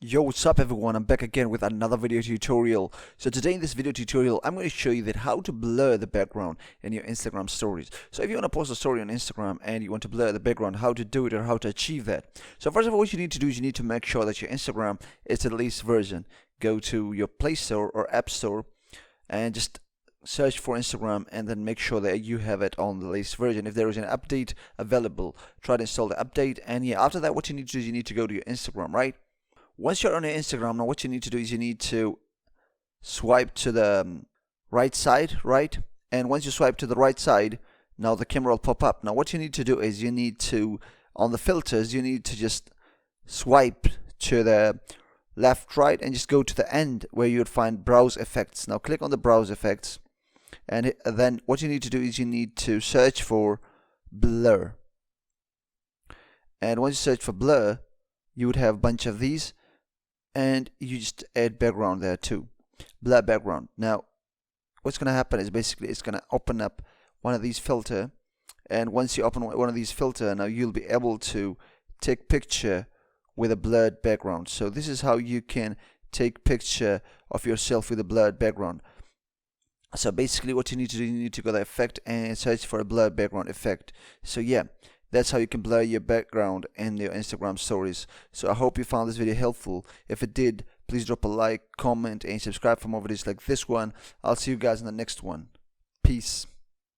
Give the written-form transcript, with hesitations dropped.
Yo, what's up everyone, I'm back again with another video tutorial. So today in this video tutorial, I'm going to show you that how to blur the background in your Instagram stories. So if you want to post a story on Instagram and you want to blur the background, how to do it or how to achieve that. So first of all, what you need to do is you need to make sure that your Instagram is the latest version. Go to your Play Store or App Store and just search for Instagram and then make sure that you have it on the latest version. If there is an update available, try to install the update, and yeah, after that what you need to do is you need to go to your Instagram, right? Once you're on your Instagram, now what you need to do is you need to swipe to the right side, right? And once you swipe to the right side, now the camera will pop up. Now what you need to do is you need to, on the filters, you need to just swipe to the left, right, and just go to the end where you would find browse effects. Now click on the browse effects, and then what you need to do is you need to search for blur. And once you search for blur, you would have a bunch of these, and you just add background there too, blur background. Now what's going to happen is basically it's going to open up one of these filter, and once you open one of these filter, now you'll be able to take picture with a blurred background. So this is how you can take picture of yourself with a blurred background. So basically what you need to do, you need to go to effect and search for a blurred background effect. So yeah, that's how you can blur your background in your Instagram stories. So I hope you found this video helpful. If it did, please drop a like, comment, and subscribe for more videos like this one. I'll see you guys in the next one. Peace.